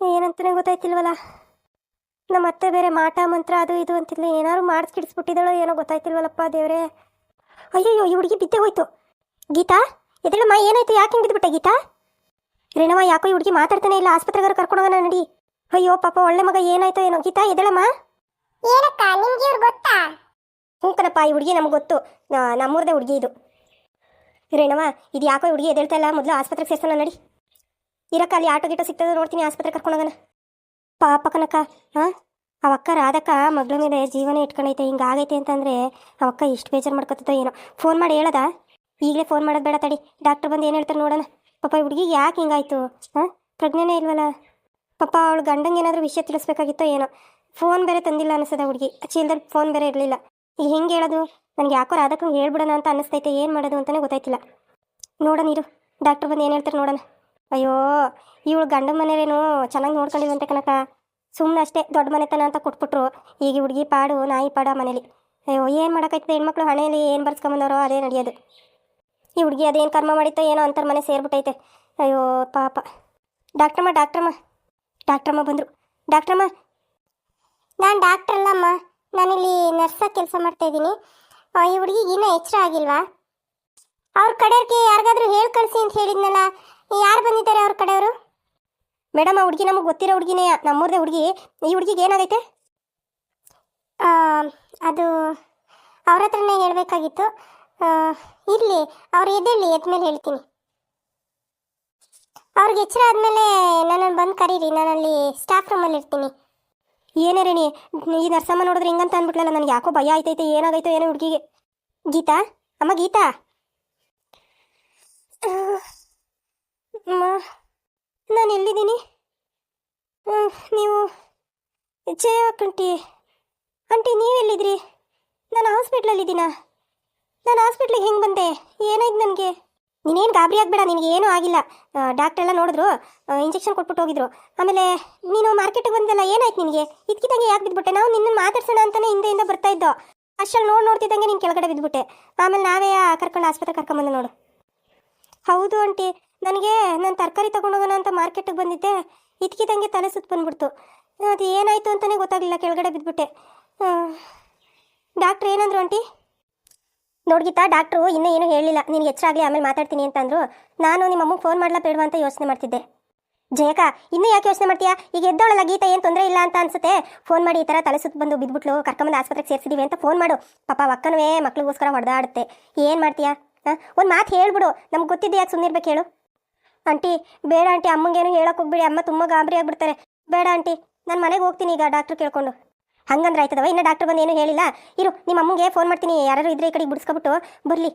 ಏನಂತಲೇ ಗೊತ್ತಾಯ್ತಿಲ್ವಲ್ಲ. ನಮ್ಮ ಅತ್ತೆ ಬೇರೆ ಮಾಟ ಮಂತ್ರ ಅದು ಇದು ಅಂತಿಲ್ಲ, ಏನಾದ್ರು ಮಾಡಿಸ್ಕಿಡಿಸ್ಬಿಟ್ಟಿದ್ದಾಳೋ ಏನೋ ಗೊತ್ತಾಯ್ತಿಲ್ವಲ್ಲಪ್ಪ ದೇವ್ರೆ. ಅಯ್ಯಯ್ಯೋ ಈ ಹುಡುಗಿ ಬಿದ್ದೆ ಹೋಯ್ತು. ಗೀತಾ ಎದ್ದೇಳಮ್ಮ, ಏನಾಯ್ತು? ಯಾಕೆ ಹಿಂಗೆ ಬಿದ್ದುಬಿಟ್ಟೆ ಗೀತಾ? ರೇಣವ ಯಾಕೋ ಈ ಹುಡುಗಿ ಮಾತಾಡ್ತಾನೆ ಇಲ್ಲ, ಆಸ್ಪತ್ರೆಗಾರ ಕರ್ಕೊಂಡೋಗೋಣ ನಡಿ. ಅಯ್ಯೋ ಪಾಪ ಒಳ್ಳೆ ಮಗ, ಏನಾಯ್ತೋ ಏನೋ. ಗೀತಾ ಎದ್ದೇಳಮ್ಮ. ಏನಕ್ಕ ನಿಮ್ಗೆ ಇವ್ರು ಗೊತ್ತಾ? ಹ್ಞೂ ಕಣಪ್ಪ, ಈ ಹುಡುಗಿ ನಮ್ಗೆ ಗೊತ್ತು, ನಮ್ಮೂರದೇ ಹುಡುಗಿ ಇದು. ರೇಣವ ಇದು ಯಾಕೋ ಈ ಹುಡುಗಿ ಎದ್ದೇಳ್ತಾ ಇಲ್ಲ, ಮೊದಲು ಆಸ್ಪತ್ರೆಗೆ ಸೇರ್ಸೋಣ ನಡಿ. ಇರಕ್ಕ ಅಲ್ಲಿ ಆಟೋ ಗೀಟೋ ಸಿಗ್ತದೆ ನೋಡ್ತೀನಿ, ಆಸ್ಪತ್ರೆಗೆ ಕರ್ಕೊಂಡೋಗೋಣ. ಪಾಪ ಕನಕ, ಹಾಂ ಅವಕ್ಕ ರಾಧಕ್ಕ ಮಗಳ ಮೇಲೆ ಜೀವನ ಇಟ್ಕೊಂಡೈತೆ, ಹಿಂಗಾಗೈತೆ ಅಂತಂದರೆ ಅವಕ್ಕ ಎಷ್ಟು ಬೇಜಾರು ಮಾಡ್ಕೊತೋ ಏನೋ. ಫೋನ್ ಮಾಡಿ ಹೇಳದ? ಈಗಲೇ ಫೋನ್ ಮಾಡೋದು ಬೇಡ, ತಡಿ ಡಾಕ್ಟರ್ ಬಂದು ಏನು ಹೇಳ್ತಾರೆ ನೋಡೋಣ. ಪಾಪ ಈ ಹುಡುಗಿಗೆ ಯಾಕೆ ಹಿಂಗಾಯ್ತು? ಹಾಂ ಪ್ರಜ್ಞೆನೇ ಇಲ್ವಲ್ಲ ಪಾಪ. ಅವಳು ಗಂಡಂಗೆ ಏನಾದರೂ ವಿಷಯ ತಿಳಿಸ್ಬೇಕಾಗಿತ್ತೋ ಏನೋ. ಫೋನ್ ಬೇರೆ ತಂದಿಲ್ಲ ಅನಿಸ್ತದ ಹುಡುಗಿ, ಚೀಲದಲ್ಲಿ ಫೋನ್ ಬೇರೆ ಇರಲಿಲ್ಲ. ಈಗ ಹೆಂಗೆ ಹೇಳೋದು? ನನಗೆ ಯಾಕೋ ರಾಧಕ್ಕಂಗೆ ಹೇಳ್ಬಿಡೋಣ ಅಂತ ಅನ್ನಿಸ್ತೈತೆ, ಏನು ಮಾಡೋದು ಅಂತಲೇ ಗೊತ್ತಾಯ್ತಿಲ್ಲ. ನೋಡೋಣ ಇರು, ಡಾಕ್ಟರ್ ಬಂದು ಏನು ಹೇಳ್ತಾರೆ ನೋಡೋಣ. ಅಯ್ಯೋ ಇವಳು ಗಂಡನ ಮನೇಲೇನು ಚೆನ್ನಾಗಿ ನೋಡ್ಕೊಂಡಿಲ್ವಂತೆ ಕನಕ, ಸುಮ್ಮನೆ ಅಷ್ಟೇ ದೊಡ್ಡ ಮನೆತನ ಅಂತ ಕೊಟ್ಬಿಟ್ರು. ಈಗ ಹುಡುಗಿ ಪಾಡು ನಾಯಿ ಪಾಡು ಆ ಮನೇಲಿ. ಅಯ್ಯೋ ಏನು ಮಾಡೋಕ್ಕಾಯ್ತದೆ, ಹೆಣ್ಮಕ್ಳು ಹಣೆಯಲ್ಲಿ ಏನು ಬರ್ಸ್ಕೊಂಬಂದವರೋ ಅದೇ ನಡೆಯೋದು. ಈ ಹುಡುಗಿ ಅದೇನು ಕರ್ಮ ಮಾಡಿತ್ತೋ ಏನೋ ಅಂತರ ಮನೆ ಸೇರ್ಬಿಟ್ಟೈತೆ. ಅಯ್ಯೋ ಪಾಪ. ಡಾಕ್ಟ್ರಮ್ಮ ಡಾಕ್ಟ್ರಮ್ಮ ಡಾಕ್ಟ್ರಮ್ಮ ಬಂದರು. ಡಾಕ್ಟ್ರಮ್ಮ. ನಾನು ಡಾಕ್ಟರ್ ಅಲ್ಲಮ್ಮ, ನಾನಿಲ್ಲಿ ನರ್ಸಾಗಿ ಕೆಲಸ ಮಾಡ್ತಾ ಇದ್ದೀನಿ. ಈ ಹುಡುಗಿಗೆ ಇನ್ನೂ ಎಚ್ಚರ ಆಗಿಲ್ವಾ? ಅವ್ರ ಕಡೆಯವ್ರಿಗೆ ಯಾರಿಗಾದ್ರೂ ಹೇಳಿ ಕಳಿಸಿ ಅಂತ ಹೇಳಿದ್ನಲ್ಲ, ಯಾರು ಬಂದಿದ್ದಾರೆ ಅವ್ರ ಕಡೆಯವರು? ಮೇಡಮ್ ಆ ಹುಡುಗಿ ನಮಗೆ ಗೊತ್ತಿರೋ ಹುಡುಗಿನೇ, ನಮ್ಮೂರದೇ ಹುಡುಗಿ. ಈ ಹುಡುಗಿಗೆ ಏನಾಗೈತೆ? ಅದು ಅವ್ರ ಹತ್ರನೇ ಹೇಳಬೇಕಾಗಿತ್ತು. ಇರಲಿ, ಅವ್ರು ಎದ್ದೇಳಿ, ಎದ್ಮೇಲೆ ಹೇಳ್ತೀನಿ. ಅವ್ರಿಗೆ ಎಚ್ಚರ ಆದಮೇಲೆ ನನ್ನನ್ನು ಬಂದು ಕರೀರಿ, ನಾನಲ್ಲಿ ಸ್ಟಾಫ್ ರೂಮಲ್ಲಿ ಇರ್ತೀನಿ. ಏನೇ ರೇಣಿ, ಈ ನರ್ಸಮ್ಮ ನೋಡಿದ್ರೆ ಹಿಂಗಂತ ಅಂದ್ಬಿಟ್ಲಲ್ಲ, ನನಗೆ ಯಾಕೋ ಭಯ ಆಯ್ತೈತೆ, ಏನಾಗೈತೋ ಏನೋ ಹುಡುಗಿಗೆ. ಗೀತಾ, ಅಮ್ಮ ಗೀತಾ. ಅಮ್ಮ ನಾನು ಎಲ್ಲಿದ್ದೀನಿ? ನೀವು ಜಯ ಆಂಟಿ, ಆಂಟಿ ನೀವೆಲ್ಲಿದ್ರಿ? ನಾನು ಹಾಸ್ಪಿಟ್ಲಲ್ಲಿದ್ದೀನಾ? ನಾನು ಹಾಸ್ಪಿಟ್ಲಿಗೆ ಹೆಂಗೆ ಬಂದೆ? ಏನಾಯ್ತು ನನಗೆ? ನೀನೇನು ಗಾಬರಿ ಆಗಬೇಡ, ನಿನಗೆ ಏನೂ ಆಗಿಲ್ಲ. ಡಾಕ್ಟ್ರೆಲ್ಲ ನೋಡಿದ್ರು, ಇಂಜೆಕ್ಷನ್ ಕೊಟ್ಬಿಟ್ಟು ಹೋಗಿದ್ರು. ಆಮೇಲೆ ನೀನು ಮಾರ್ಕೆಟಿಗೆ ಬಂದಲ್ಲ, ಏನಾಯ್ತು ನಿನಗೆ? ಇದ್ಕಿದ್ದಂಗೆ ಯಾಕೆ ಬಿದ್ದುಬಿಟ್ಟೆ? ನಾವು ನಿನ್ನ ಮಾತಾಡ್ಸೋಣ ಅಂತಲೇ ಹಿಂದೆಯಿಂದ ಬರ್ತಾ ಇದ್ದೋ, ಅಷ್ಟಲ್ಲಿ ನೋಡ್ತಿದ್ದಂಗೆ ನೀನು ಕೆಳಗಡೆ ಬಿದ್ದುಬಿಟ್ಟೆ. ಆಮೇಲೆ ನಾವೇ ಕರ್ಕೊಂಡು ಆಸ್ಪತ್ರೆಗೆ ಕರ್ಕೊಂಬಂದು ನೋಡು. ಹೌದು ಆಂಟಿ, ನನಗೆ ನಾನು ತರಕಾರಿ ತೊಗೊಂಡೋಗೋಣ ಅಂತ ಮಾರ್ಕೆಟಿಗೆ ಬಂದಿದ್ದೆ, ಇದ್ಕಿದ್ದಂಗೆ ತಲೆ ಸುತ್ತ ಬಂದ್ಬಿಡ್ತು. ಅದು ಏನಾಯಿತು ಅಂತಲೇ ಗೊತ್ತಾಗಲಿಲ್ಲ, ಕೆಳಗಡೆ ಬಿದ್ದುಬಿಟ್ಟೆ. ಡಾಕ್ಟ್ರ್ ಏನಂದ್ರು ಆಂಟಿ? ನೋಡ್ಗಿತ್ತಾ, ಡಾಕ್ಟ್ರು ಇನ್ನೂ ಏನೂ ಹೇಳಿಲ್ಲ, ನಿನಗೆ ಎಚ್ಚರ ಆಗಲಿ ಆಮೇಲೆ ಮಾತಾಡ್ತೀನಿ ಅಂತಂದರು. ನಾನು ನಿಮ್ಮ ಅಮ್ಮಗೆ ಫೋನ್ ಮಾಡಲಾ ಬೇಡವಾ ಅಂತ ಯೋಚನೆ ಮಾಡ್ತಿದ್ದೆ. ಜಯಕ ಇನ್ನೂ ಯಾಕೆ ಯೋಚನೆ ಮಾಡ್ತೀಯಾ? ಈಗ ಎದ್ದೋಳಲ್ಲ ಗೀತಾ, ಏನು ತೊಂದರೆ ಇಲ್ಲ ಅಂತ ಅನ್ಸುತ್ತೆ. ಫೋನ್ ಮಾಡಿ ಈ ಥರ ತಲೆ ಸುತ್ತ ಬಂದು ಬಿದ್ದುಬಿಟ್ಲು, ಕರ್ಕೊಂಬಂದು ಆಸ್ಪತ್ರೆಗೆ ಸೇರಿಸಿದೀವಿ ಅಂತ ಫೋನ್ ಮಾಡು. ಪಾಪ ಅಕ್ಕನೂ ಮಕ್ಳಿಗೋಸ್ಕರ ಹೊಡೆದಾಡುತ್ತೆ. ಏನು ಮಾಡ್ತೀಯಾ? ಒಂದು ಮಾತು ಹೇಳ್ಬಿಡು, ನಮ್ಗೆ ಗೊತ್ತಿದ್ದೆ, ಯಾಕೆ ಸುಮ್ಮನೆ ಇರ್ಬೇಕು ಹೇಳು? ಆಂಟಿ ಬೇಡ ಆಂಟಿ, ಅಮ್ಮಂಗೇನು ಹೇಳೋಕೆ ಹೋಗ್ಬಿಡಿ, ಅಮ್ಮ ತುಂಬ ಗಾಬರಿ ಆಗಿಬಿಡ್ತಾರೆ. ಬೇಡ ಆಂಟಿ, ನಾನು ಮನೆಗೆ ಹೋಗ್ತೀನಿ ಈಗ ಡಾಕ್ಟ್ರು ಕೇಳ್ಕೊಂಡು. ಹಂಗಂದ್ರೆ ಆಯ್ತದವ? ಇನ್ನು ಡಾಕ್ಟರ್ ಬಂದು ಏನೂ ಹೇಳಿಲ್ಲ. ಇರು, ನಿಮ್ಮ ಅಮ್ಮಂಗೆ ಫೋನ್ ಮಾಡ್ತೀನಿ, ಯಾರು ಇದ್ರೆ ಈ ಕಡೆಗೆ ಬಿಡಿಸ್ಕೊಬಿಟ್ಟು ಬರಲಿ.